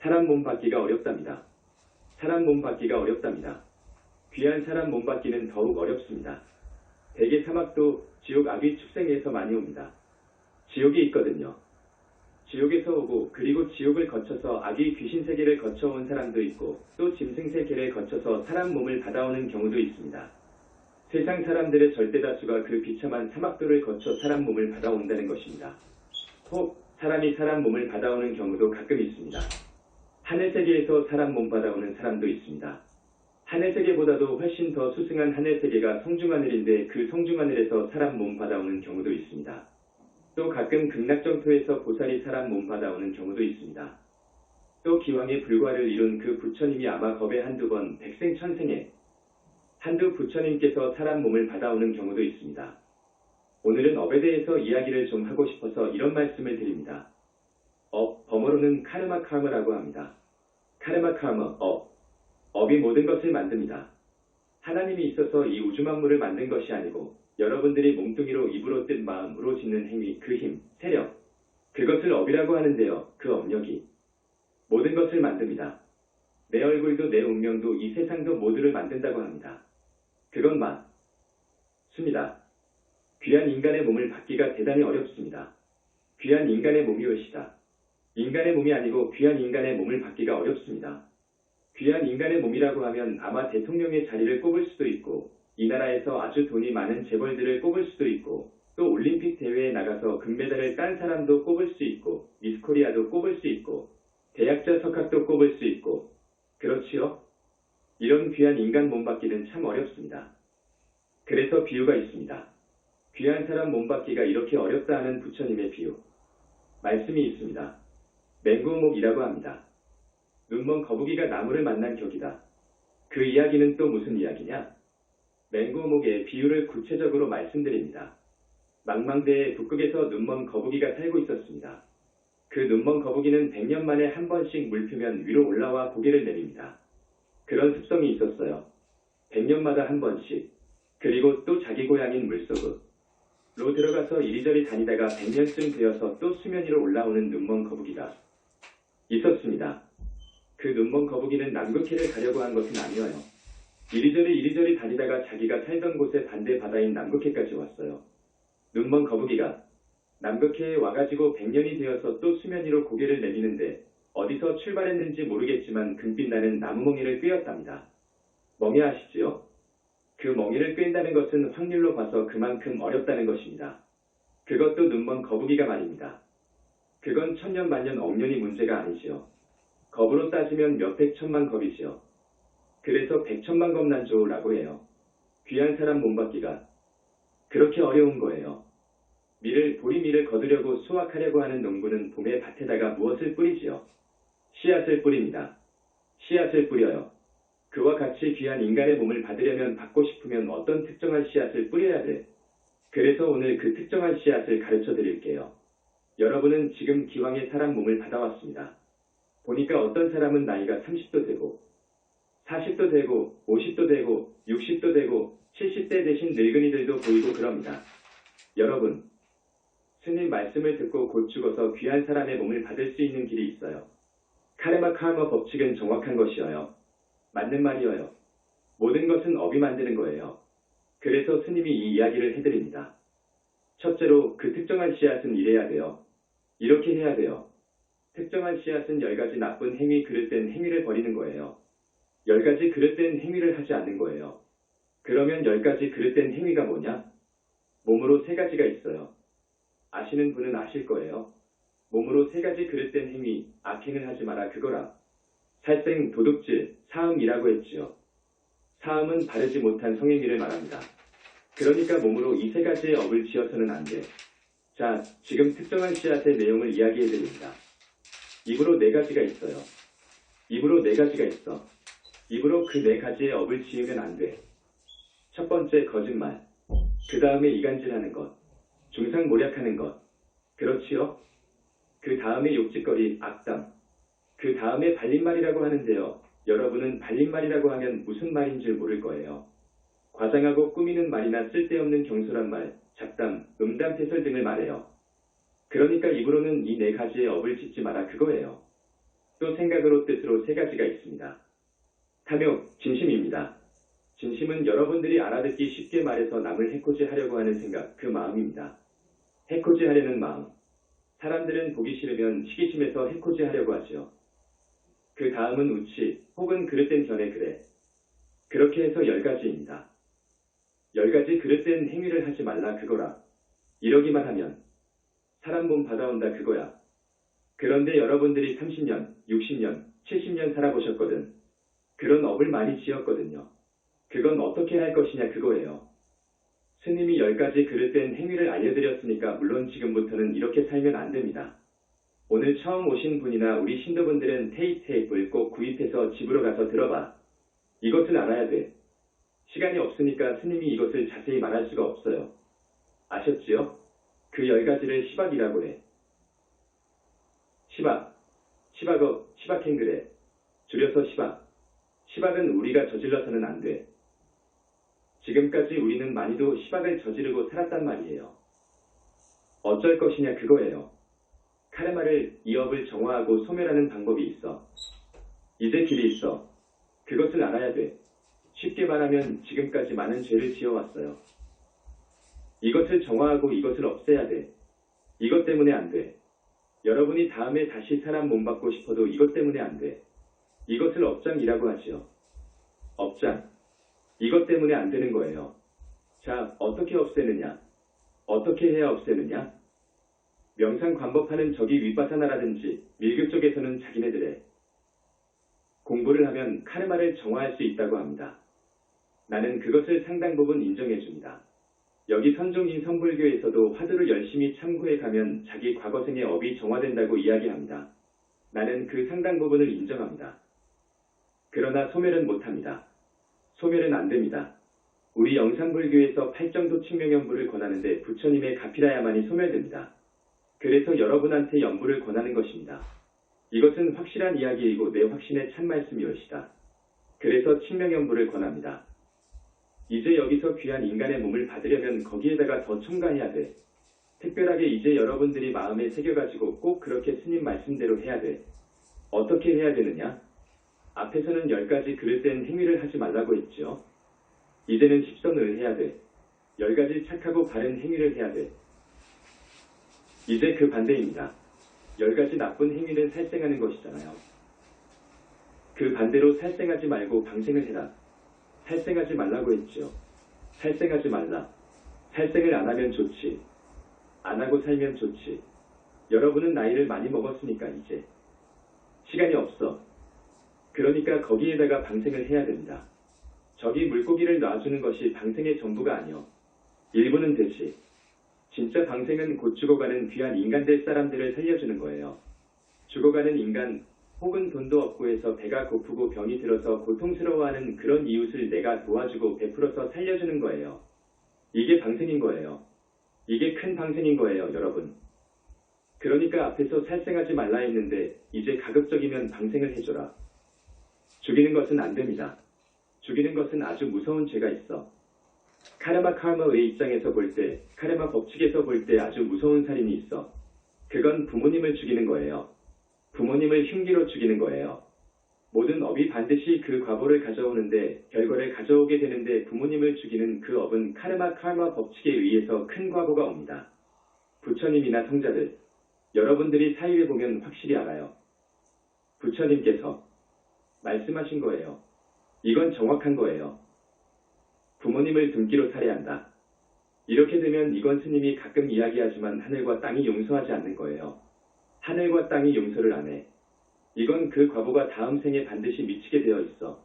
사람 몸 받기가 어렵답니다. 사람 몸 받기가 어렵답니다. 귀한 사람 몸 받기는 더욱 어렵습니다. 대개 사막도 지옥 악귀 축생에서 많이 옵니다. 지옥이 있거든요. 지옥에서 오고 그리고 지옥을 거쳐서 악귀 귀신 세계를 거쳐온 사람도 있고 또 짐승 세계를 거쳐서 사람 몸을 받아오는 경우도 있습니다. 세상 사람들의 절대 다수가 그 비참한 사막도를 거쳐 사람 몸을 받아온다는 것입니다. 혹 사람이 사람 몸을 받아오는 경우도 가끔 있습니다. 하늘 세계에서 사람 몸 받아오는 사람도 있습니다. 하늘 세계보다도 훨씬 더 수승한 하늘 세계가 성중하늘인데 그 성중하늘에서 사람 몸 받아오는 경우도 있습니다. 또 가끔 극락정토에서 보살이 사람 몸 받아오는 경우도 있습니다. 또 기왕의 불과를 이룬 그 부처님이 아마 겁에 한두 번 백생천생에 한두 부처님께서 사람 몸을 받아오는 경우도 있습니다. 오늘은 업에 대해서 이야기를 좀 하고 싶어서 이런 말씀을 드립니다. 범어로는 카르마 카마라고 합니다. 카르마 카마, 업이 모든 것을 만듭니다. 하나님이 있어서 이 우주 만물을 만든 것이 아니고 여러분들이 몸뚱이로 입으로 뜬 마음으로 짓는 행위, 그 힘, 세력, 그것을 업이라고 하는데요. 그 업력이 모든 것을 만듭니다. 내 얼굴도 내 운명도 이 세상도 모두를 만든다고 합니다. 그건 맞습니다. 귀한 인간의 몸을 받기가 대단히 어렵습니다. 귀한 인간의 몸이오시다. 인간의 몸이 아니고 귀한 인간의 몸을 받기가 어렵습니다. 귀한 인간의 몸이라고 하면 아마 대통령의 자리를 꼽을 수도 있고 이 나라에서 아주 돈이 많은 재벌들을 꼽을 수도 있고 또 올림픽 대회에 나가서 금메달을 딴 사람도 꼽을 수 있고 미스코리아도 꼽을 수 있고 대학자 석학도 꼽을 수 있고 그렇지요? 이런 귀한 인간 몸 받기는 참 어렵습니다. 그래서 비유가 있습니다. 귀한 사람 몸 받기가 이렇게 어렵다 하는 부처님의 비유. 말씀이 있습니다. 맹구목이라고 합니다. 눈먼 거북이가 나무를 만난 격이다. 그 이야기는 또 무슨 이야기냐? 맹구목의 비유를 구체적으로 말씀드립니다. 망망대해 북극에서 눈먼 거북이가 살고 있었습니다. 그 눈먼 거북이는 100년 만에 한 번씩 물표면 위로 올라와 고개를 내립니다. 그런 습성이 있었어요. 100년마다 한 번씩. 그리고 또 자기 고향인 물속으로 들어가서 이리저리 다니다가 100년쯤 되어서 또 수면 위로 올라오는 눈먼 거북이가 있었습니다. 그 눈먼 거북이는 남극해를 가려고 한 것은 아니어요. 이리저리 다니다가 자기가 살던 곳의 반대 바다인 남극해까지 왔어요. 눈먼 거북이가 남극해에 와가지고 100년이 되어서 또 수면 위로 고개를 내미는데 어디서 출발했는지 모르겠지만 금빛 나는 나무멍이를 꿰었답니다. 멍이 아시지요? 그 멍이를 꿰다는 것은 확률로 봐서 그만큼 어렵다는 것입니다. 그것도 눈먼 거북이가 말입니다. 그건 천년 만년 억년이 문제가 아니지요. 겁으로 따지면 몇백 천만 겁이지요. 그래서 백천만 겁난조라고 해요. 귀한 사람 몸 받기가 그렇게 어려운 거예요. 보리밀을 거두려고 수확하려고 하는 농부는 봄에 밭에다가 무엇을 뿌리지요? 씨앗을 뿌립니다. 씨앗을 뿌려요. 그와 같이 귀한 인간의 몸을 받으려면 받고 싶으면 어떤 특정한 씨앗을 뿌려야 돼. 그래서 오늘 그 특정한 씨앗을 가르쳐 드릴게요. 여러분은 지금 기왕의 사람 몸을 받아왔습니다. 보니까 어떤 사람은 나이가 30도 되고 40도 되고 50도 되고 60도 되고 70대 대신 늙은이들도 보이고 그럽니다. 여러분, 스님 말씀을 듣고 곧 죽어서 귀한 사람의 몸을 받을 수 있는 길이 있어요. 카르마 법칙은 정확한 것이어요. 맞는 말이어요. 모든 것은 업이 만드는 거예요. 그래서 스님이 이 이야기를 해드립니다. 첫째로 그 특정한 씨앗은 이래야 돼요. 이렇게 해야 돼요. 특정한 씨앗은 10가지 나쁜 행위 그릇된 행위를 버리는 거예요. 10가지 그릇된 행위를 하지 않는 거예요. 그러면 10가지 그릇된 행위가 뭐냐? 몸으로 3가지가 있어요. 아시는 분은 아실 거예요. 몸으로 3가지 그릇된 행위, 악행을 하지 마라 그거라. 살생, 도둑질, 사음이라고 했지요. 사음은 바르지 못한 성행위를 말합니다. 그러니까 몸으로 이 3가지의 업을 지어서는 안 돼. 자, 지금 특정한 씨앗의 내용을 이야기해드립니다. 입으로 4가지가 있어요. 입으로 4가지가 있어. 입으로 그 4가지의 업을 지으면 안 돼. 첫 번째 거짓말. 그 다음에 이간질하는 것. 중상모략하는 것. 그렇지요? 그 다음에 욕짓거리, 악담. 그 다음에 발림말이라고 하는데요. 여러분은 발림말이라고 하면 무슨 말인 줄 모를 거예요. 과장하고 꾸미는 말이나 쓸데없는 경솔한 말, 잡담, 음담패설 등을 말해요. 그러니까 입으로는 이 4가지의 업을 짓지 마라 그거예요. 또 생각으로 뜻으로 세 가지가 있습니다. 탐욕, 진심입니다. 진심은 여러분들이 알아듣기 쉽게 말해서 남을 해코지하려고 하는 생각, 그 마음입니다. 해코지하려는 마음. 사람들은 보기 싫으면 시기심에서 해코지하려고 하죠. 그 다음은 우치, 혹은 그릇된 견해 그래. 그렇게 해서 10가지입니다. 10가지 그릇된 행위를 하지 말라 그거라. 이러기만 하면 사람 몸 받아온다 그거야. 그런데 여러분들이 30년, 60년, 70년 살아보셨거든. 그런 업을 많이 지었거든요. 그건 어떻게 할 것이냐 그거예요. 스님이 10가지 그릇된 행위를 알려드렸으니까 물론 지금부터는 이렇게 살면 안 됩니다. 오늘 처음 오신 분이나 우리 신도분들은 테이프를 꼭 구입해서 집으로 가서 들어봐. 이것을 알아야 돼. 시간이 없으니까 스님이 이것을 자세히 말할 수가 없어요. 아셨지요? 그 10가지를 시박이라고 해. 시박, 시박업, 시박행그래. 줄여서 시박. 시박은 우리가 저질러서는 안 돼. 지금까지 우리는 많이도 시박을 저지르고 살았단 말이에요. 어쩔 것이냐 그거예요. 카르마를 이 업을 정화하고 소멸하는 방법이 있어. 이제 길이 있어. 그것을 알아야 돼. 쉽게 말하면 지금까지 많은 죄를 지어왔어요. 이것을 정화하고 이것을 없애야 돼. 이것 때문에 안 돼. 여러분이 다음에 다시 사람 몸 받고 싶어도 이것 때문에 안 돼. 이것을 업장이라고 하지요. 업장. 이것 때문에 안 되는 거예요. 자, 어떻게 없애느냐? 어떻게 해야 없애느냐? 명상 관법하는 저기 윗바사나라든지 밀교 쪽에서는 자기네들의 공부를 하면 카르마를 정화할 수 있다고 합니다. 나는 그것을 상당 부분 인정해줍니다. 여기 선종인 성불교에서도 화두를 열심히 참고해 가면 자기 과거생의 업이 정화된다고 이야기합니다. 나는 그 상당 부분을 인정합니다. 그러나 소멸은 못합니다. 소멸은 안됩니다. 우리 영산불교에서 팔정도 칙명연부를 권하는데 부처님의 가피라야만이 소멸됩니다. 그래서 여러분한테 연부를 권하는 것입니다. 이것은 확실한 이야기이고 내 확신의 참말씀이올시다. 그래서 칙명연부를 권합니다. 이제 여기서 귀한 인간의 몸을 받으려면 거기에다가 더 첨가해야 돼. 특별하게 이제 여러분들이 마음에 새겨가지고 꼭 그렇게 스님 말씀대로 해야 돼. 어떻게 해야 되느냐? 앞에서는 10가지 그릇된 행위를 하지 말라고 했죠. 이제는 10선을 해야 돼. 10가지 착하고 바른 행위를 해야 돼. 이제 그 반대입니다. 10가지 나쁜 행위는 살생하는 것이잖아요. 그 반대로 살생하지 말고 방생을 해라. 살생하지 말라고 했죠. 살생하지 말라. 살생을 안 하면 좋지. 안 하고 살면 좋지. 여러분은 나이를 많이 먹었으니까 이제 시간이 없어. 그러니까 거기에다가 방생을 해야 됩니다. 저기 물고기를 놔주는 것이 방생의 전부가 아니요. 일부는 되지. 진짜 방생은 곧 죽어가는 귀한 인간들 사람들을 살려주는 거예요. 죽어가는 인간 혹은 돈도 없고 해서 배가 고프고 병이 들어서 고통스러워하는 그런 이웃을 내가 도와주고 베풀어서 살려주는 거예요. 이게 방생인 거예요. 이게 큰 방생인 거예요, 여러분. 그러니까 앞에서 살생하지 말라 했는데 이제 가급적이면 방생을 해줘라. 죽이는 것은 안 됩니다. 죽이는 것은 아주 무서운 죄가 있어. 카르마의 입장에서 볼 때, 카르마 법칙에서 볼 때 아주 무서운 살인이 있어. 그건 부모님을 죽이는 거예요. 부모님을 흉기로 죽이는 거예요. 모든 업이 반드시 그 과보를 가져오는데 결과를 가져오게 되는데 부모님을 죽이는 그 업은 카르마 법칙에 의해서 큰 과보가 옵니다. 부처님이나 성자들, 여러분들이 사유에 보면 확실히 알아요. 부처님께서 말씀하신 거예요. 이건 정확한 거예요. 부모님을 등기로 살해한다. 이렇게 되면 이건 스님이 가끔 이야기하지만 하늘과 땅이 용서하지 않는 거예요. 하늘과 땅이 용서를 안 해. 이건 그 과보가 다음 생에 반드시 미치게 되어 있어.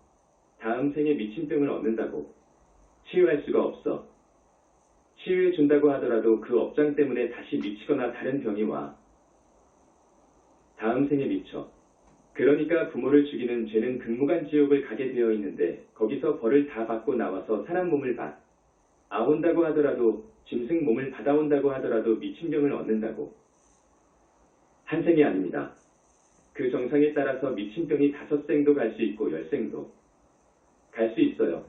다음 생에 미친 병을 얻는다고. 치유할 수가 없어. 치유해 준다고 하더라도 그 업장 때문에 다시 미치거나 다른 병이 와. 다음 생에 미쳐. 그러니까 부모를 죽이는 죄는 극무간 지옥을 가게 되어 있는데 거기서 벌을 다 받고 나와서 사람 몸을 아온다고 하더라도 짐승 몸을 받아온다고 하더라도 미친 병을 얻는다고. 한 생이 아닙니다. 그 정상에 따라서 미친 병이 5생도 갈 수 있고 10생도 갈 수 있어요.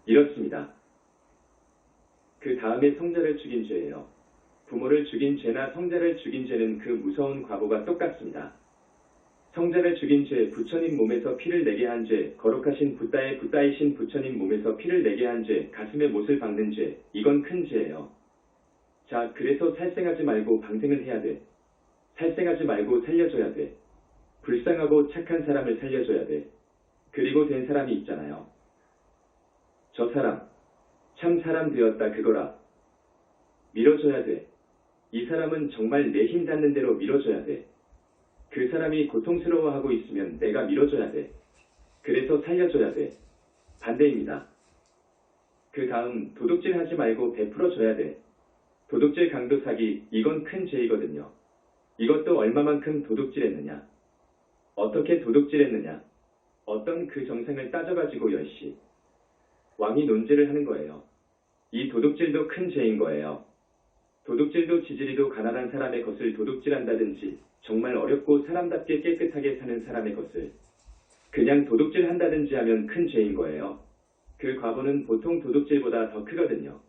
이렇습니다. 그 다음에 성자를 죽인 죄예요. 부모를 죽인 죄나 성자를 죽인 죄는 그 무서운 과보가 똑같습니다. 성자를 죽인 죄, 부처님 몸에서 피를 내게 한 죄, 거룩하신 붓다이신 부처님 몸에서 피를 내게 한 죄, 가슴에 못을 박는 죄, 이건 큰 죄예요. 자, 그래서 살생하지 말고 방생을 해야 돼. 살생하지 말고 살려줘야 돼. 불쌍하고 착한 사람을 살려줘야 돼. 그리고 된 사람이 있잖아요. 저 사람, 참 사람 되었다 그거라. 밀어줘야 돼. 이 사람은 정말 내 힘 닿는 대로 밀어줘야 돼. 그 사람이 고통스러워하고 있으면 내가 밀어줘야 돼. 그래서 살려줘야 돼. 반대입니다. 그 다음 도둑질 하지 말고 베풀어줘야 돼. 도둑질 강도 사기, 이건 큰 죄이거든요. 이것도 얼마만큼 도둑질했느냐. 어떻게 도둑질했느냐. 어떤 그 정상을 따져가지고 열시. 왕이 논지를 하는 거예요. 이 도둑질도 큰 죄인 거예요. 도둑질도 지지리도 가난한 사람의 것을 도둑질한다든지 정말 어렵고 사람답게 깨끗하게 사는 사람의 것을 그냥 도둑질한다든지 하면 큰 죄인 거예요. 그 과보는 보통 도둑질보다 더 크거든요.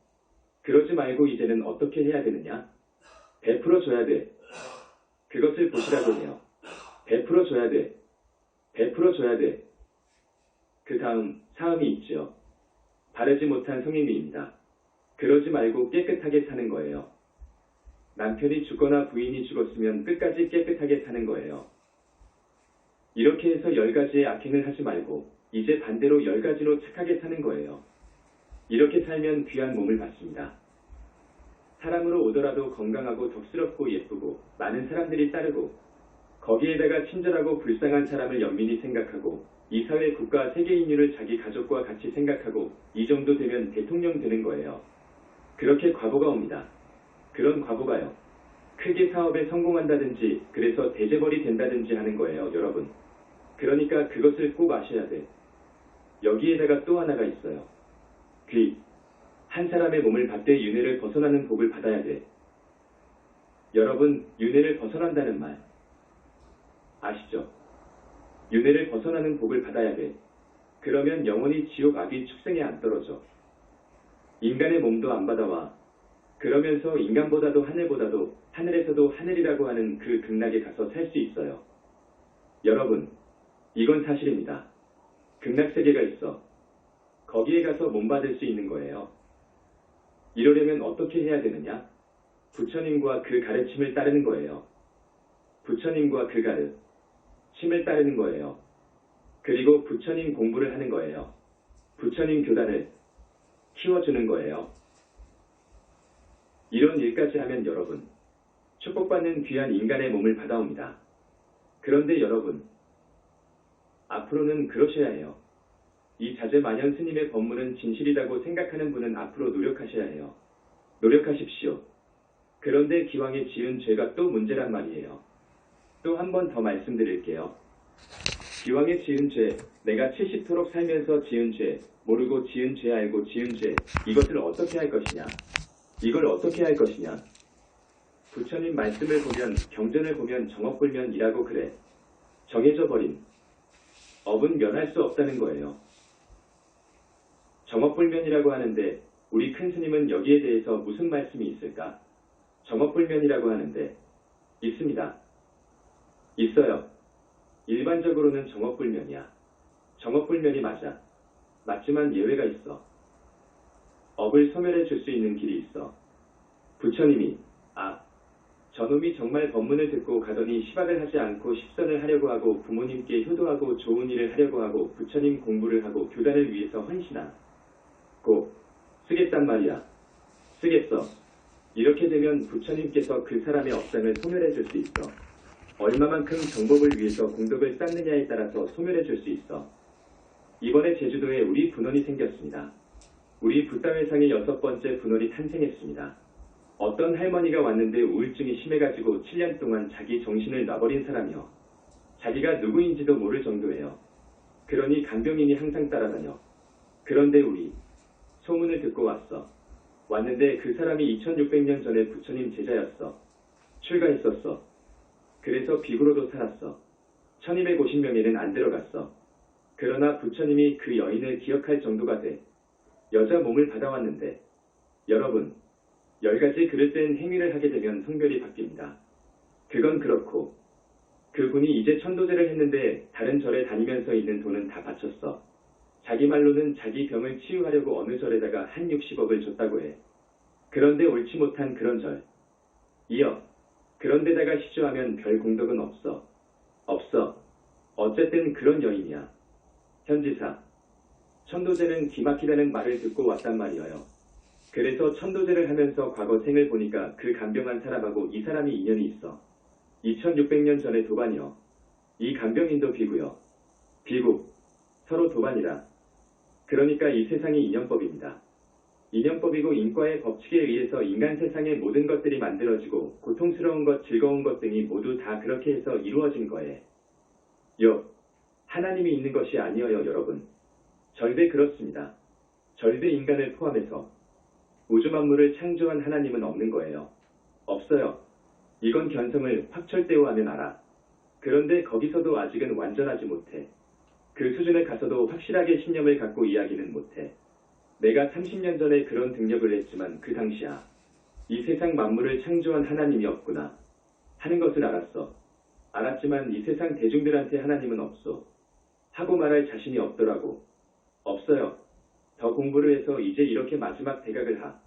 그러지 말고 이제는 어떻게 해야 되느냐? 베풀어줘야 돼. 그것을 보시라고 해요. 베풀어줘야 돼. 베풀어줘야 돼. 그 다음 사음이 있죠. 바르지 못한 성행위입니다. 그러지 말고 깨끗하게 사는 거예요. 남편이 죽거나 부인이 죽었으면 끝까지 깨끗하게 사는 거예요. 이렇게 해서 10가지의 악행을 하지 말고 이제 반대로 10가지로 착하게 사는 거예요. 이렇게 살면 귀한 몸을 받습니다. 사람으로 오더라도 건강하고 덕스럽고 예쁘고 많은 사람들이 따르고 거기에다가 친절하고 불쌍한 사람을 연민히 생각하고 이 사회 국가 세계 인류를 자기 가족과 같이 생각하고 이 정도 되면 대통령 되는 거예요. 그렇게 과보가 옵니다. 그런 과보가요. 크게 사업에 성공한다든지 그래서 대재벌이 된다든지 하는 거예요, 여러분. 그러니까 그것을 꼭 아셔야 돼. 여기에다가 또 하나가 있어요. 귀. 한 사람의 몸을 받되 윤회를 벗어나는 복을 받아야 돼. 여러분, 윤회를 벗어난다는 말 아시죠? 윤회를 벗어나는 복을 받아야 돼. 그러면 영원히 지옥 아귀 축생에 안 떨어져. 인간의 몸도 안 받아와. 그러면서 인간보다도 하늘보다도 하늘에서도 하늘이라고 하는 그 극락에 가서 살 수 있어요. 여러분, 이건 사실입니다. 극락세계가 있어. 거기에 가서 몸 받을 수 있는 거예요. 이러려면 어떻게 해야 되느냐? 부처님과 그 가르침을 따르는 거예요. 부처님과 그 가르침을 따르는 거예요. 그리고 부처님 공부를 하는 거예요. 부처님 교단을 키워주는 거예요. 이런 일까지 하면 여러분, 축복받는 귀한 인간의 몸을 받아옵니다. 그런데 여러분, 앞으로는 그러셔야 해요. 이 자제만연 스님의 법문은 진실이라고 생각하는 분은 앞으로 노력하셔야 해요. 노력하십시오. 그런데 기왕에 지은 죄가 또 문제란 말이에요. 또 한 번 더 말씀드릴게요. 기왕에 지은 죄, 내가 70토록 살면서 지은 죄, 모르고 지은 죄 알고 지은 죄, 이것을 어떻게 할 것이냐? 이걸 어떻게 할 것이냐? 부처님 말씀을 보면, 경전을 보면 정업불면이라고 그래. 정해져 버린 업은 면할 수 없다는 거예요. 정업불면이라고 하는데 우리 큰 스님은 여기에 대해서 무슨 말씀이 있을까? 정업불면이라고 하는데 있습니다. 있어요. 일반적으로는 정업불면이야. 정업불면이 맞아. 맞지만 예외가 있어. 업을 소멸해 줄 수 있는 길이 있어. 부처님이 저놈이 정말 법문을 듣고 가더니 시박을 하지 않고 십선을 하려고 하고 부모님께 효도하고 좋은 일을 하려고 하고 부처님 공부를 하고 교단을 위해서 헌신하고 쓰겠단 말이야. 쓰겠어. 이렇게 되면 부처님께서 그 사람의 업장을 소멸해 줄 수 있어. 얼마만큼 정법을 위해서 공덕을 쌓느냐에 따라서 소멸해 줄 수 있어. 이번에 제주도에 우리 분원이 생겼습니다. 우리 붓다회상의 6번째 분원이 탄생했습니다. 어떤 할머니가 왔는데 우울증이 심해가지고 7년 동안 자기 정신을 놔버린 사람이요. 자기가 누구인지도 모를 정도예요. 그러니 간병인이 항상 따라다녀. 그런데 우리 소문을 듣고 왔어. 왔는데 그 사람이 2600년 전에 부처님 제자였어. 출가했었어. 그래서 비구로도 살았어. 1250명에는 안 들어갔어. 그러나 부처님이 그 여인을 기억할 정도가 돼. 여자 몸을 받아왔는데 여러분, 10가지 그릇된 행위를 하게 되면 성별이 바뀝니다. 그건 그렇고 그분이 이제 천도제를 했는데 다른 절에 다니면서 있는 돈은 다 바쳤어. 자기 말로는 자기 병을 치유하려고 어느 절에다가 한 60억을 줬다고 해. 그런데 옳지 못한 그런 절. 이어 그런데다가 시주하면 별 공덕은 없어. 없어. 어쨌든 그런 여인이야. 현지사. 천도제는 기막히다는 말을 듣고 왔단 말이에요. 그래서 천도제를 하면서 과거 생을 보니까 그 간병한 사람하고 이 사람이 인연이 있어. 2600년 전에 도반이요. 이 간병인도 비구요. 비구. 서로 도반이라. 그러니까 이 세상이 인연법입니다. 인연법이고 인과의 법칙에 의해서 인간 세상의 모든 것들이 만들어지고 고통스러운 것, 즐거운 것 등이 모두 다 그렇게 해서 이루어진 거예요. 하나님이 있는 것이 아니어요, 여러분. 절대 그렇습니다. 절대 인간을 포함해서 우주 만물을 창조한 하나님은 없는 거예요. 없어요. 이건 견성을 확철대오하면 알아. 그런데 거기서도 아직은 완전하지 못해. 그 수준에 가서도 확실하게 신념을 갖고 이야기는 못해. 내가 30년 전에 그런 등력을 했지만 그 당시야. 이 세상 만물을 창조한 하나님이 없구나 하는 것을 알았어. 알았지만 이 세상 대중들한테 하나님은 없어. 하고 말할 자신이 없더라고. 없어요. 더 공부를 해서 이제 이렇게 마지막 대각을 하.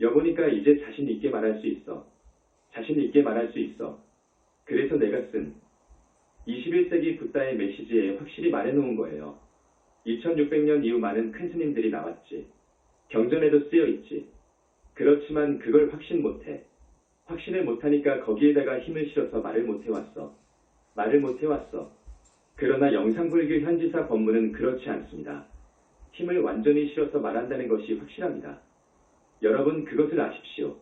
여보니까 이제 자신 있게 말할 수 있어. 자신 있게 말할 수 있어. 그래서 내가 쓴 21세기 붓다의 메시지에 확실히 말해놓은 거예요. 2600년 이후 많은 큰 스님들이 나왔지. 경전에도 쓰여있지. 그렇지만 그걸 확신 못해. 확신을 못하니까 거기에다가 힘을 실어서 말을 못해왔어. 말을 못해왔어. 그러나 영상불교 현지사 법문은 그렇지 않습니다. 힘을 완전히 실어서 말한다는 것이 확실합니다. 여러분 그것을 아십시오.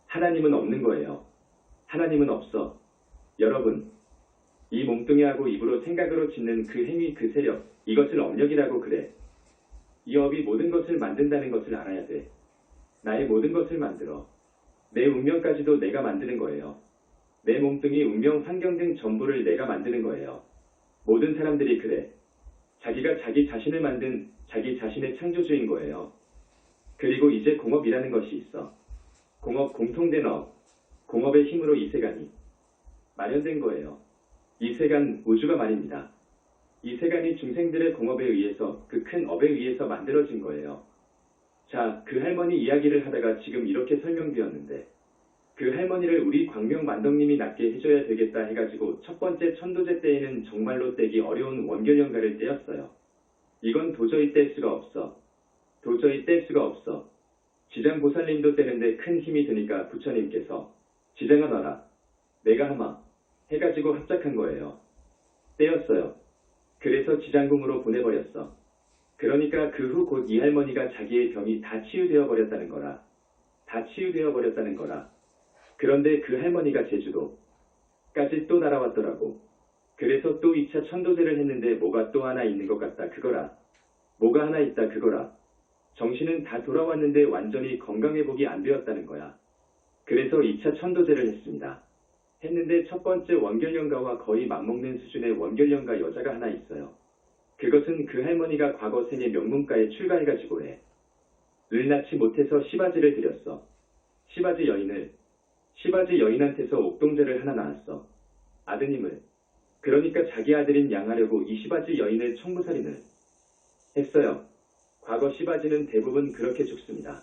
하나님은 없는 거예요. 하나님은 없어. 여러분, 이 몸뚱이하고 입으로 생각으로 짓는 그 행위 그 세력, 이것을 업력이라고 그래. 이 업이 모든 것을 만든다는 것을 알아야 돼. 나의 모든 것을 만들어. 내 운명까지도 내가 만드는 거예요. 내 몸뚱이, 운명, 환경 등 전부를 내가 만드는 거예요. 모든 사람들이 그래. 자기가 자기 자신을 만든 자기 자신의 창조주인 거예요. 그리고 이제 공업이라는 것이 있어. 공업, 공통된 업. 공업의 힘으로 이 세간이 마련된 거예요. 이 세간, 우주가 말입니다. 이 세간이 중생들의 공업에 의해서 그 큰 업에 의해서 만들어진 거예요. 자, 그 할머니 이야기를 하다가 지금 이렇게 설명드렸는데 그 할머니를 우리 광명만덕님이 낫게 해줘야 되겠다 해가지고 첫 번째 천도제 때에는 정말로 떼기 어려운 원결연가를 떼었어요. 이건 도저히 뗄 수가 없어. 도저히 뗄 수가 없어. 지장보살님도 떼는데 큰 힘이 드니까 부처님께서 지장아 너라. 내가 하마. 해가지고 합작한 거예요. 떼었어요. 그래서 지장궁으로 보내버렸어. 그러니까 그 후 곧 이 할머니가 자기의 병이 다 치유되어 버렸다는 거라. 다 치유되어 버렸다는 거라. 그런데 그 할머니가 제주도까지 또 날아왔더라고. 그래서 또 2차 천도제를 했는데 뭐가 또 하나 있는 것 같다 그거라. 뭐가 하나 있다 그거라. 정신은 다 돌아왔는데 완전히 건강회복이 안 되었다는 거야. 그래서 2차 천도제를 했습니다. 했는데 첫 번째 원결연가와 거의 맞먹는 수준의 원결연가 여자가 하나 있어요. 그것은 그 할머니가 과거 생의 명문가에 출가해가지고 해. 을 낳지 못해서 시바지를 드렸어. 시바지 여인한테서 옥동자를 하나 낳았어. 아드님을. 그러니까 자기 아들인 양하려고 이 시바지 여인을 청부살인을 했어요. 과거 시바지는 대부분 그렇게 죽습니다.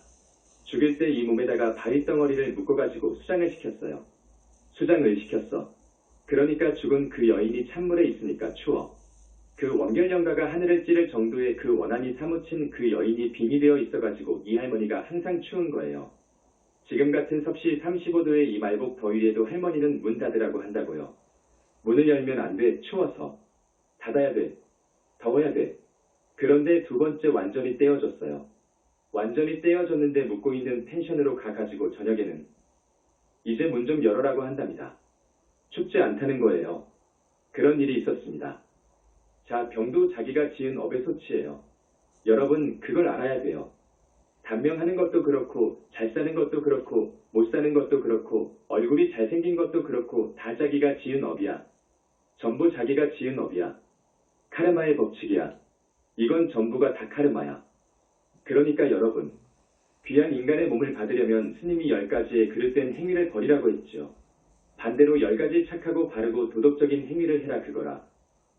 죽일 때 이 몸에다가 바위덩어리를 묶어가지고 수장을 시켰어요. 수장을 시켰어. 그러니까 죽은 그 여인이 찬물에 있으니까 추워. 그 원결연가가 하늘을 찌를 정도의 그 원한이 사무친 그 여인이 빙이 되어 있어가지고 이 할머니가 항상 추운 거예요. 지금 같은 섭씨 35도의 이 말복 더위에도 할머니는 문 닫으라고 한다고요. 문을 열면 안 돼. 추워서. 닫아야 돼. 더워야 돼. 그런데 두 번째 완전히 떼어줬어요. 완전히 떼어줬는데 묵고 있는 펜션으로 가가지고 저녁에는 이제 문 좀 열어라고 한답니다. 춥지 않다는 거예요. 그런 일이 있었습니다. 자, 병도 자기가 지은 업의 소치예요. 여러분 그걸 알아야 돼요. 단명하는 것도 그렇고 잘 사는 것도 그렇고 못 사는 것도 그렇고 얼굴이 잘생긴 것도 그렇고 다 자기가 지은 업이야. 전부 자기가 지은 업이야. 카르마의 법칙이야. 이건 전부가 다 카르마야. 그러니까 여러분, 귀한 인간의 몸을 받으려면 스님이 10가지의 그릇된 행위를 버리라고 했죠. 반대로 10가지 착하고 바르고 도덕적인 행위를 해라 그거라.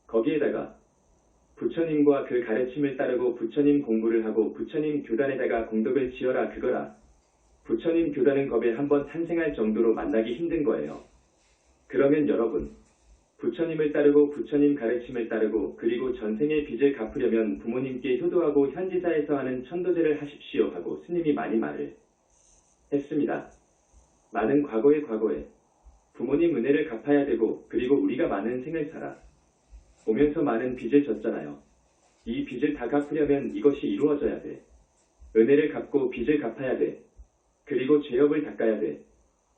거기에다가 부처님과 그 가르침을 따르고 부처님 공부를 하고 부처님 교단에다가 공덕을 지어라 그거라. 부처님 교단은 겁에 한번 탄생할 정도로 만나기 힘든 거예요. 그러면 여러분, 부처님을 따르고 부처님 가르침을 따르고 그리고 전생의 빚을 갚으려면 부모님께 효도하고 현지사에서 하는 천도제를 하십시오 하고 스님이 많이 말을 했습니다. 많은 과거에 부모님 은혜를 갚아야 되고 그리고 우리가 많은 생을 살아 오면서 많은 빚을 졌잖아요. 이 빚을 다 갚으려면 이것이 이루어져야 돼. 은혜를 갚고 빚을 갚아야 돼. 그리고 죄업을 닦아야 돼.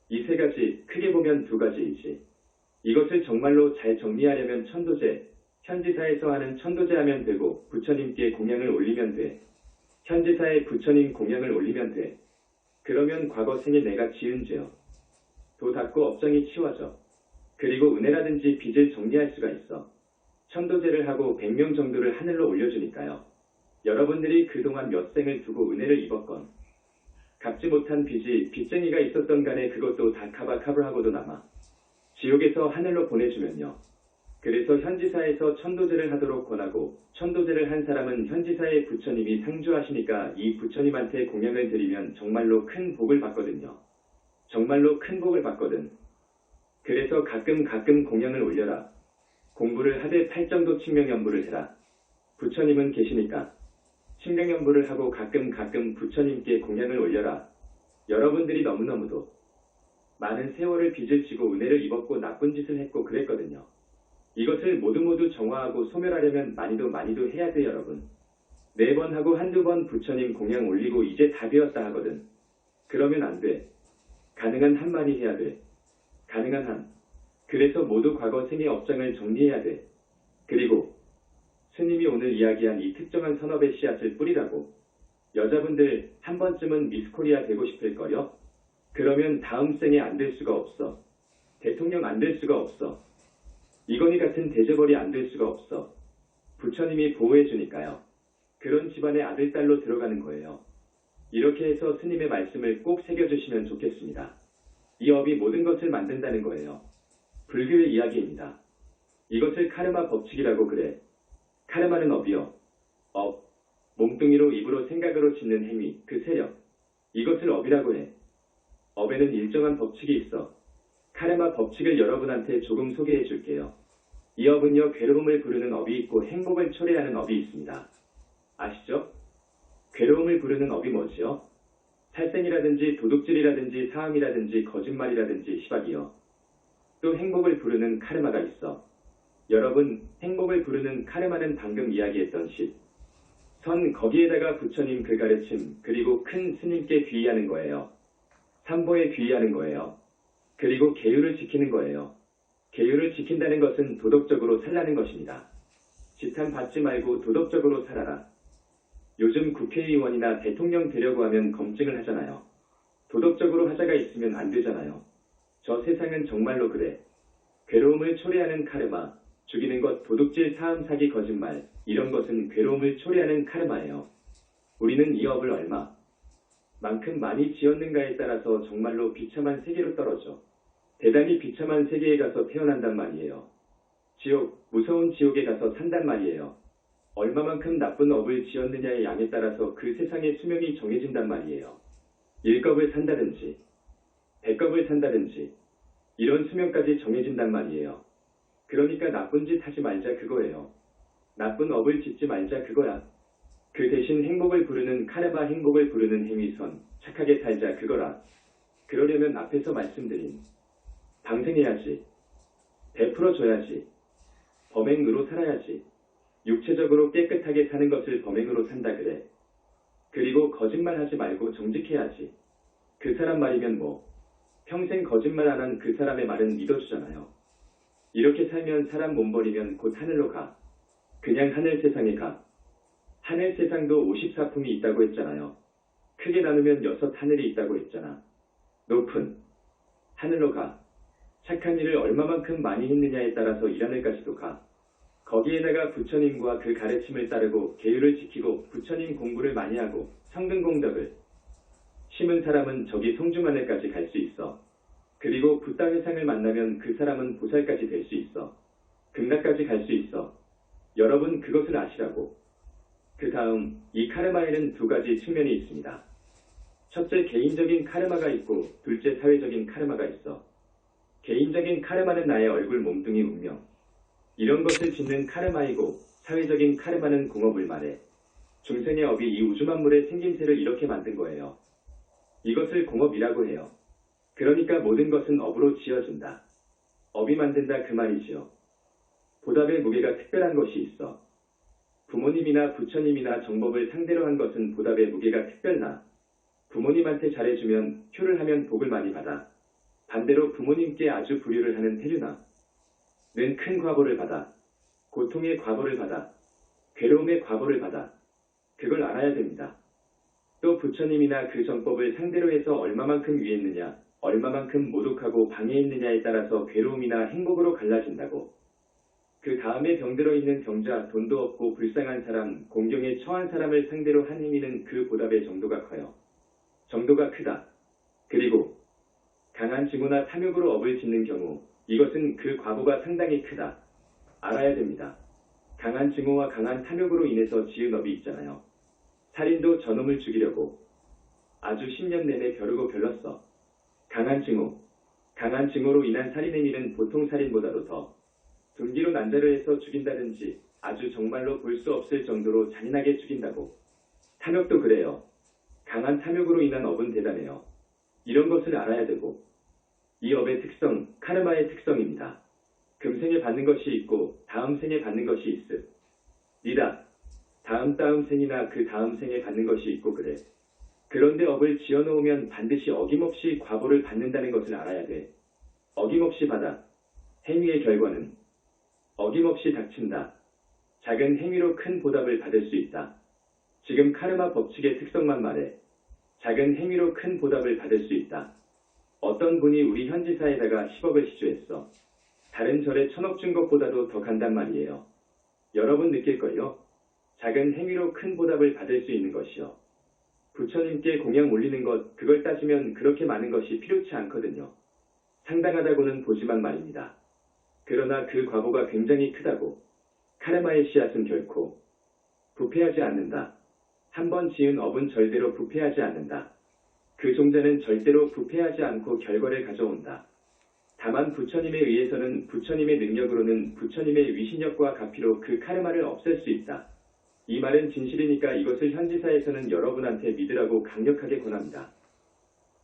이 세 가지, 크게 보면 두 가지이지. 이것을 정말로 잘 정리하려면 천도제, 현지사에서 하는 천도제 하면 되고 부처님께 공양을 올리면 돼. 현지사에 부처님 공양을 올리면 돼. 그러면 과거 생에 내가 지은 죄요. 도 닦고 업장이 치워져. 그리고 은혜라든지 빚을 정리할 수가 있어. 천도제를 하고 100명 정도를 하늘로 올려주니까요. 여러분들이 그동안 몇 생을 두고 은혜를 입었건 갚지 못한 빚이 빚쟁이가 있었던 간에 그것도 다 카바카브하고도 남아 지옥에서 하늘로 보내주면요. 그래서 현지사에서 천도제를 하도록 권하고 천도제를 한 사람은 현지사의 부처님이 상주하시니까 이 부처님한테 공양을 드리면 정말로 큰 복을 받거든요. 정말로 큰 복을 받거든. 그래서 가끔 공양을 올려라. 공부를 하되 팔정도 칭명연부를 해라. 부처님은 계시니까 칭명연부를 하고 가끔 부처님께 공양을 올려라. 여러분들이 너무너무도 많은 세월을 빚을 지고 은혜를 입었고 나쁜 짓을 했고 그랬거든요. 이것을 모두 정화하고 소멸하려면 많이도 해야 돼 여러분. 4번 하고 한두 번 부처님 공양 올리고 이제 다 되었다 하거든. 그러면 안 돼. 가능한 한만이 해야 돼. 가능한 한. 그래서 모두 과거 생의 업장을 정리해야 돼. 그리고 스님이 오늘 이야기한 이 특정한 선업의 씨앗을 뿌리라고. 여자분들 한 번쯤은 미스코리아 되고 싶을걸요? 그러면 다음 생에 안 될 수가 없어. 대통령 안 될 수가 없어. 이건희 같은 대재벌이 안 될 수가 없어. 부처님이 보호해주니까요. 그런 집안의 아들, 딸로 들어가는 거예요. 이렇게 해서 스님의 말씀을 꼭 새겨주시면 좋겠습니다. 이 업이 모든 것을 만든다는 거예요. 불교의 이야기입니다. 이것을 카르마 법칙이라고 그래. 카르마는 업이요. 업. 몸뚱이로 입으로 생각으로 짓는 행위, 그 세력. 이것을 업이라고 해. 업에는 일정한 법칙이 있어. 카르마 법칙을 여러분한테 조금 소개해 줄게요. 이 업은요, 괴로움을 부르는 업이 있고 행복을 초래하는 업이 있습니다. 아시죠? 괴로움을 부르는 업이 뭐지요? 살생이라든지 도둑질이라든지 사함이라든지 거짓말이라든지 시박이요. 또 행복을 부르는 카르마가 있어. 여러분, 행복을 부르는 카르마는 방금 이야기했던 십. 선 거기에다가 부처님 그 가르침 그리고 큰 스님께 귀의하는 거예요. 삼보에 귀의하는 거예요. 그리고 계율을 지키는 거예요. 계율을 지킨다는 것은 도덕적으로 살라는 것입니다. 지탄 받지 말고 도덕적으로 살아라. 요즘 국회의원이나 대통령 되려고 하면 검증을 하잖아요. 도덕적으로 하자가 있으면 안 되잖아요. 저 세상은 정말로 그래. 괴로움을 초래하는 카르마, 죽이는 것, 도둑질, 사음, 사기, 거짓말, 이런 것은 괴로움을 초래하는 카르마예요. 우리는 이 업을 얼마만큼 많이 지었는가에 따라서 정말로 비참한 세계로 떨어져 대단히 비참한 세계에 가서 태어난단 말이에요. 지옥, 무서운 지옥에 가서 산단 말이에요. 얼마만큼 나쁜 업을 지었느냐의 양에 따라서 그 세상의 수명이 정해진단 말이에요. 1겁을 산다든지 100겁을 산다든지 이런 수명까지 정해진단 말이에요. 그러니까 나쁜 짓 하지 말자 그거예요. 나쁜 업을 짓지 말자 그거야. 그 대신 행복을 부르는 카르마, 행복을 부르는 행위선, 착하게 살자 그거라. 그러려면 앞에서 말씀드린 방생해야지, 베풀어줘야지, 범행으로 살아야지, 육체적으로 깨끗하게 사는 것을 범행으로 산다 그래. 그리고 거짓말하지 말고 정직해야지. 그 사람 말이면 뭐 평생 거짓말 안 한 그 사람의 말은 믿어주잖아요. 이렇게 살면 사람 몸 버리면 곧 하늘로 가. 그냥 하늘 세상에 가. 하늘 세상도 54품이 있다고 했잖아요. 크게 나누면 6 하늘이 있다고 했잖아. 높은 하늘로 가. 착한 일을 얼마만큼 많이 했느냐에 따라서 이 하늘까지도 가. 거기에다가 부처님과 그 가르침을 따르고 계율을 지키고 부처님 공부를 많이 하고 성등공덕을 심은 사람은 저기 송중하늘까지 갈 수 있어. 그리고 붓다 회상을 만나면 그 사람은 보살까지 될 수 있어. 극락까지 갈 수 있어. 여러분 그것을 아시라고. 그 다음 이 카르마에는 두 가지 측면이 있습니다. 첫째 개인적인 카르마가 있고 둘째 사회적인 카르마가 있어. 개인적인 카르마는 나의 얼굴, 몸뚱이, 운명. 이런 것을 짓는 카르마이고 사회적인 카르마는 공업을 말해. 중생의 업이 이 우주만물의 생김새를 이렇게 만든 거예요. 이것을 공업이라고 해요. 그러니까 모든 것은 업으로 지어진다. 업이 만든다 그 말이지요. 보답의 무게가 특별한 것이 있어. 부모님이나 부처님이나 정법을 상대로 한 것은 보답의 무게가 특별나. 부모님한테 잘해주면 효를 하면 복을 많이 받아. 반대로 부모님께 아주 불효를 하는 태류나 는 큰 과보를 받아. 고통의 과보를 받아. 괴로움의 과보를 받아. 그걸 알아야 됩니다. 또 부처님이나 그 정법을 상대로 해서 얼마만큼 위했느냐, 얼마만큼 모독하고 방해했느냐에 따라서 괴로움이나 행복으로 갈라진다고. 그 다음에 병들어 있는 병자, 돈도 없고 불쌍한 사람, 공경에 처한 사람을 상대로 한 행위는 그 보답의 정도가 커요. 정도가 크다. 그리고 강한 증오나 탐욕으로 업을 짓는 경우 이것은 그 과보가 상당히 크다. 알아야 됩니다. 강한 증오와 강한 탐욕으로 인해서 지은 업이 있잖아요. 살인도 저놈을 죽이려고 아주 10년 내내 벼르고 별렀어. 강한 증오로 인한 살인 행위는 보통 살인보다도 더 둔기로 난자를 해서 죽인다든지 아주 정말로 볼 수 없을 정도로 잔인하게 죽인다고. 탐욕도 그래요. 강한 탐욕으로 인한 업은 대단해요. 이런 것을 알아야 되고. 이 업의 특성, 카르마의 특성입니다. 금생에 받는 것이 있고 다음 생에 받는 것이 있으리다. 다음 생이나 그 다음 생에 받는 것이 있고 그래. 그런데 업을 지어놓으면 반드시 어김없이 과보를 받는다는 것을 알아야 돼. 어김없이 받아. 행위의 결과는 어김없이 닥친다. 작은 행위로 큰 보답을 받을 수 있다. 지금 카르마 법칙의 특성만 말해. 작은 행위로 큰 보답을 받을 수 있다. 어떤 분이 우리 현지사에다가 10억을 시주했어. 다른 절에 1000억 준 것보다도 더 간단 말이에요. 여러분 느낄걸요? 작은 행위로 큰 보답을 받을 수 있는 것이요. 부처님께 공양 올리는 것, 그걸 따지면 그렇게 많은 것이 필요치 않거든요. 상당하다고는 보지만 말입니다. 그러나 그 과보가 굉장히 크다고. 카르마의 씨앗은 결코 부패하지 않는다. 한번 지은 업은 절대로 부패하지 않는다. 그 종자는 절대로 부패하지 않고 결과를 가져온다. 다만 부처님에 의해서는 부처님의 능력으로는 부처님의 위신력과 가피로 그 카르마를 없앨 수 있다. 이 말은 진실이니까 이것을 현지사에서는 여러분한테 믿으라고 강력하게 권합니다.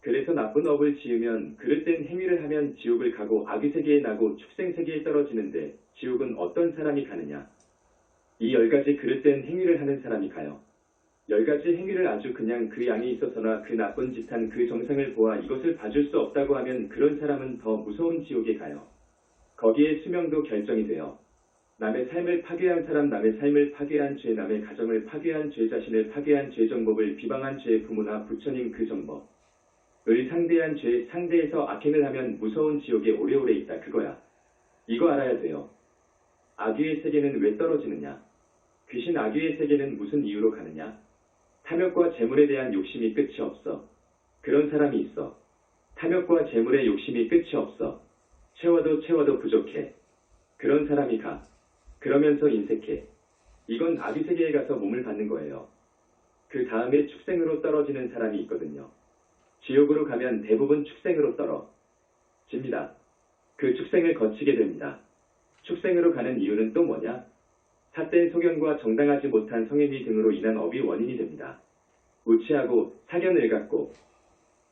그래서 나쁜 업을 지으면 그릇된 행위를 하면 지옥을 가고 아귀세계에 나고 축생세계에 떨어지는데 지옥은 어떤 사람이 가느냐? 이 10가지 그릇된 행위를 하는 사람이 가요. 10가지 행위를 아주 그냥 그 양이 있어서나 그 나쁜 짓한 그 정상을 보아 이것을 봐줄 수 없다고 하면 그런 사람은 더 무서운 지옥에 가요. 거기에 수명도 결정이 돼요. 남의 삶을 파괴한 사람, 남의 삶을 파괴한 죄, 남의 가정을 파괴한 죄, 자신을 파괴한 죄, 정법을 비방한 죄, 부모나 부처님 그 정법을 상대한 죄, 상대에서 악행을 하면 무서운 지옥에 오래오래 있다 그거야. 이거 알아야 돼요. 악귀의 세계는 왜 떨어지느냐? 귀신 악귀의 세계는 무슨 이유로 가느냐? 탐욕과 재물에 대한 욕심이 끝이 없어. 그런 사람이 있어. 탐욕과 재물의 욕심이 끝이 없어. 채워도 부족해. 그런 사람이 가. 그러면서 인색해. 이건 아귀세계에 가서 몸을 받는 거예요. 그 다음에 축생으로 떨어지는 사람이 있거든요. 지옥으로 가면 대부분 축생으로 떨어집니다. 그 축생을 거치게 됩니다. 축생으로 가는 이유는 또 뭐냐? 삿된 소견과 정당하지 못한 성행위 등으로 인한 업이 원인이 됩니다. 우치하고 사견을 갖고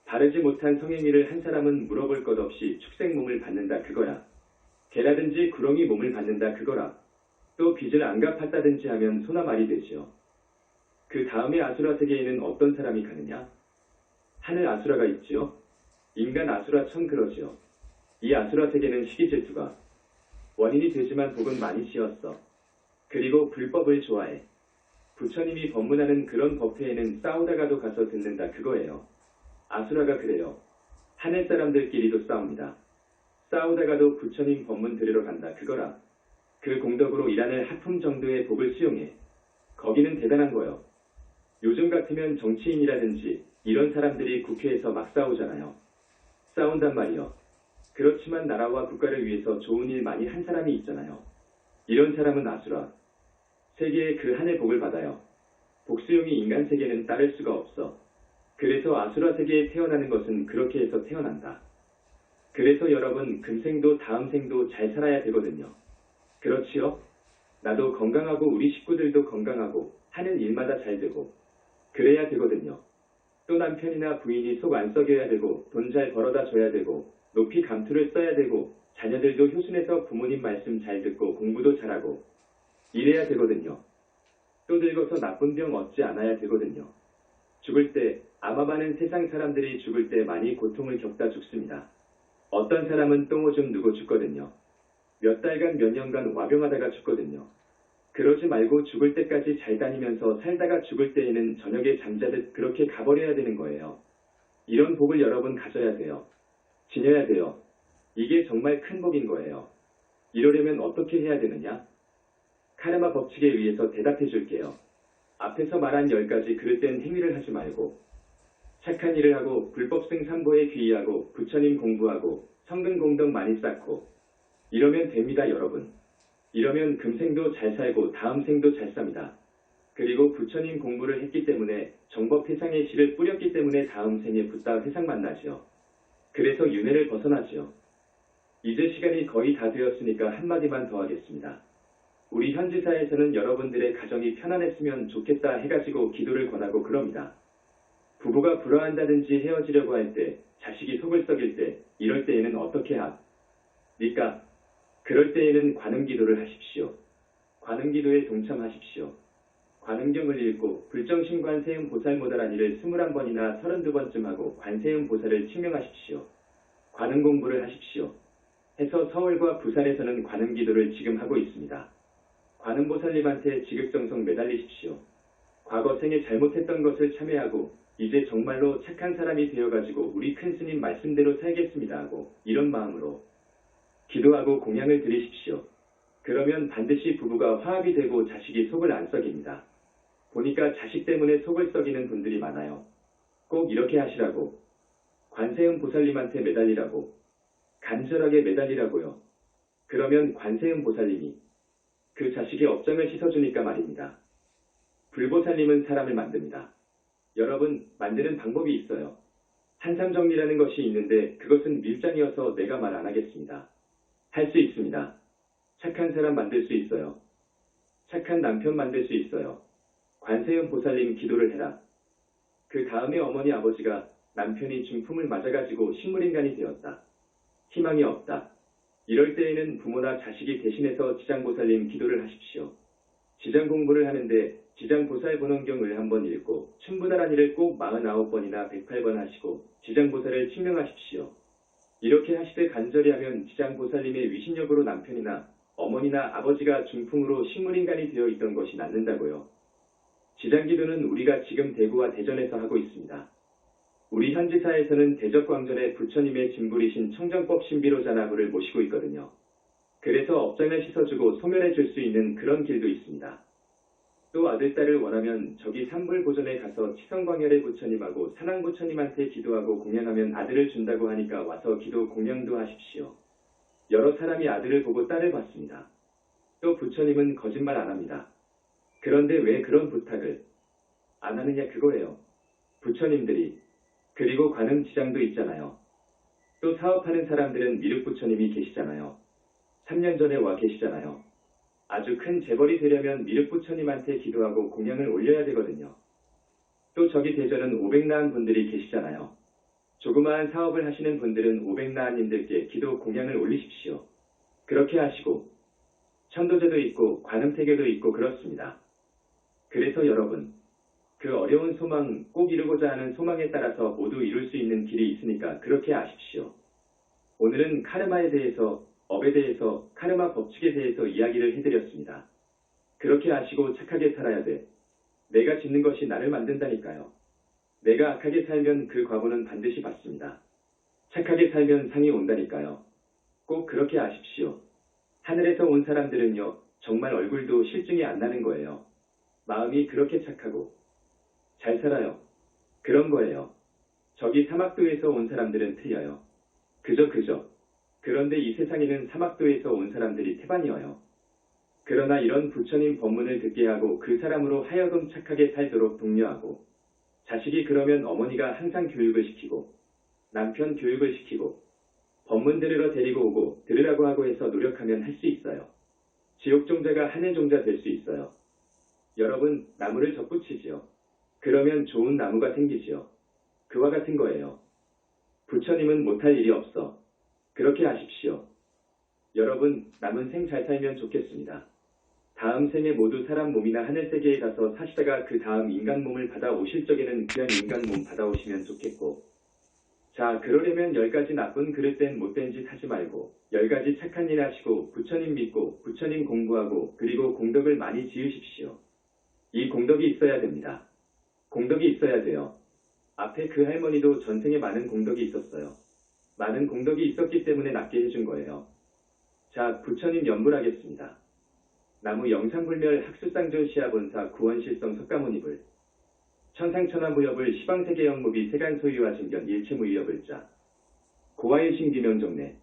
바르지 못한 성행위를 한 사람은 물어볼 것 없이 축생 몸을 받는다 그거야. 개라든지 구렁이 몸을 받는다 그거라. 또 빚을 안 갚았다든지 하면 소나 말이 되지요. 그 다음에 아수라 세계에는 어떤 사람이 가느냐? 하늘 아수라가 있지요. 인간 아수라 천 그러지요. 이 아수라 세계는 시기질투가 원인이 되지만 복은 많이 지었어. 그리고 불법을 좋아해. 부처님이 법문하는 그런 법회에는 싸우다가도 가서 듣는다 그거예요. 아수라가 그래요. 하늘 사람들끼리도 싸웁니다. 싸우다가도 부처님 법문 들으러 간다 그거라. 그 공덕으로 이란을 하품 정도의 복을 수용해. 거기는 대단한 거요. 요즘 같으면 정치인이라든지 이런 사람들이 국회에서 막 싸우잖아요. 싸운단 말이요. 그렇지만 나라와 국가를 위해서 좋은 일 많이 한 사람이 있잖아요. 이런 사람은 아수라. 세계의 그 한의 복을 받아요. 복수용이 인간 세계는 따를 수가 없어. 그래서 아수라 세계에 태어나는 것은 그렇게 해서 태어난다. 그래서 여러분 금생도 다음 생도 잘 살아야 되거든요. 그렇지요? 나도 건강하고 우리 식구들도 건강하고 하는 일마다 잘 되고 그래야 되거든요. 또 남편이나 부인이 속 안 썩여야 되고 돈 잘 벌어다 줘야 되고 높이 감투를 써야 되고 자녀들도 효순해서 부모님 말씀 잘 듣고 공부도 잘하고 이래야 되거든요. 또 늙어서 나쁜 병 얻지 않아야 되거든요. 죽을 때 아마 많은 세상 사람들이 죽을 때 많이 고통을 겪다 죽습니다. 어떤 사람은 똥오줌 누고 죽거든요. 몇 달간 몇 년간 와병하다가 죽거든요. 그러지 말고 죽을 때까지 잘 다니면서 살다가 죽을 때에는 저녁에 잠자듯 그렇게 가버려야 되는 거예요. 이런 복을 여러분 가져야 돼요. 지녀야 돼요. 이게 정말 큰 복인 거예요. 이러려면 어떻게 해야 되느냐? 카르마 법칙에 의해서 대답해 줄게요. 앞에서 말한 10가지 그릇된 행위를 하지 말고 착한 일을 하고 불법승 삼보에 귀의하고 부처님 공부하고 성근 공덕 많이 쌓고 이러면 됩니다 여러분. 이러면 금생도 잘 살고 다음 생도 잘 삽니다. 그리고 부처님 공부를 했기 때문에 정법 회상의 씨를 뿌렸기 때문에 다음 생에 붓다 회상 만나지요. 그래서 윤회를 벗어나지요. 이제 시간이 거의 다 되었으니까 한마디만 더 하겠습니다. 우리 현지사에서는 여러분들의 가정이 편안했으면 좋겠다 해가지고 기도를 권하고 그럽니다. 부부가 불화한다든지 헤어지려고 할 때, 자식이 속을 썩일 때, 이럴 때에는 어떻게 합니까? 그럴 때에는 관음기도를 하십시오. 관음기도에 동참하십시오. 관음경을 읽고 불정신 관세음 보살 모다라니를 21번이나 32번쯤 하고 관세음 보살을 칭명하십시오. 관음 공부를 하십시오. 해서 서울과 부산에서는 관음기도를 지금 하고 있습니다. 관음보살님한테 지극정성 매달리십시오. 과거 생에 잘못했던 것을 참회하고 이제 정말로 착한 사람이 되어가지고 우리 큰 스님 말씀대로 살겠습니다 하고 이런 마음으로 기도하고 공양을 드리십시오. 그러면 반드시 부부가 화합이 되고 자식이 속을 안 썩입니다. 보니까 자식 때문에 속을 썩이는 분들이 많아요. 꼭 이렇게 하시라고. 관세음 보살님한테 매달리라고. 간절하게 매달리라고요. 그러면 관세음 보살님이 그 자식의 업장을 씻어주니까 말입니다. 불보살님은 사람을 만듭니다. 여러분, 만드는 방법이 있어요. 한삼정리라는 것이 있는데 그것은 밀장이어서 내가 말 안 하겠습니다. 할 수 있습니다. 착한 사람 만들 수 있어요. 착한 남편 만들 수 있어요. 관세음 보살님 기도를 해라. 그 다음에 어머니 아버지가 남편이 중풍을 맞아가지고 식물인간이 되었다. 희망이 없다. 이럴 때에는 부모나 자식이 대신해서 지장보살님 기도를 하십시오. 지장 공부를 하는데 지장보살본원경을 한번 읽고 춘부다라니를 꼭 49번이나 108번 하시고 지장보살을 칭명하십시오. 이렇게 하시되 간절히 하면 지장보살님의 위신력으로 남편이나 어머니나 아버지가 중풍으로 식물인간이 되어 있던 것이 낫는다고요. 지장기도는 우리가 지금 대구와 대전에서 하고 있습니다. 우리 현지사에서는 대적광전에 부처님의 진불이신 청정법 신비로자나부를 모시고 있거든요. 그래서 업장을 씻어주고 소멸해 줄 수 있는 그런 길도 있습니다. 또 아들, 딸을 원하면 저기 삼불보전에 가서 치성광열의 부처님하고 산왕부처님한테 기도하고 공양하면 아들을 준다고 하니까 와서 기도 공양도 하십시오. 여러 사람이 아들을 보고 딸을 받습니다. 또 부처님은 거짓말 안 합니다. 그런데 왜 그런 부탁을 안 하느냐 그거예요. 부처님들이 그리고 관음지장도 있잖아요. 또 사업하는 사람들은 미륵부처님이 계시잖아요. 3년 전에 와 계시잖아요. 아주 큰 재벌이 되려면 미륵부처님한테 기도하고 공양을 올려야 되거든요. 또 저기 대전은 500나은 분들이 계시잖아요. 조그마한 사업을 하시는 분들은 500나은님들께 기도 공양을 올리십시오. 그렇게 하시고 천도제도 있고 관음태교도 있고 그렇습니다. 그래서 여러분, 그 어려운 소망, 꼭 이루고자 하는 소망에 따라서 모두 이룰 수 있는 길이 있으니까 그렇게 아십시오. 오늘은 카르마에 대해서, 업에 대해서, 카르마 법칙에 대해서 이야기를 해드렸습니다. 그렇게 아시고 착하게 살아야 돼. 내가 짓는 것이 나를 만든다니까요. 내가 악하게 살면 그 과보는 반드시 받습니다. 착하게 살면 상이 온다니까요. 꼭 그렇게 아십시오. 하늘에서 온 사람들은요, 정말 얼굴도 실증이 안 나는 거예요. 마음이 그렇게 착하고 잘 살아요. 그런 거예요. 저기 사막도에서 온 사람들은 틀려요. 그저 그런데 이 세상에는 사막도에서 온 사람들이 태반이어요. 그러나 이런 부처님 법문을 듣게 하고 그 사람으로 하여금 착하게 살도록 독려하고, 자식이 그러면 어머니가 항상 교육을 시키고, 남편 교육을 시키고, 법문 들으러 데리고 오고 들으라고 하고 해서 노력하면 할 수 있어요. 지옥 종자가 하늘 종자 될 수 있어요. 여러분, 나무를 접붙이지요. 그러면 좋은 나무가 생기지요. 그와 같은 거예요. 부처님은 못할 일이 없어. 그렇게 하십시오. 여러분, 남은 생 잘 살면 좋겠습니다. 다음 생에 모두 사람 몸이나 하늘 세계에 가서 사시다가 그 다음 인간 몸을 받아오실 적에는 그냥 인간 몸 받아오시면 좋겠고, 자, 그러려면 10가지 나쁜 그릇된 못된 짓 하지 말고 10가지 착한 일 하시고 부처님 믿고 부처님 공부하고 그리고 공덕을 많이 지으십시오. 이 공덕이 있어야 됩니다. 공덕이 있어야 돼요. 앞에 그 할머니도 전생에 많은 공덕이 있었어요. 많은 공덕이 있었기 때문에 낫게 해준 거예요. 자, 부처님 연불하겠습니다. 나무 영상불멸 학수쌍조 시아본사 구원실성 석가모니불 천상천하무협을 시방세계영무비 세간소유와 증견 일체무이여불자 고화일신 비명정례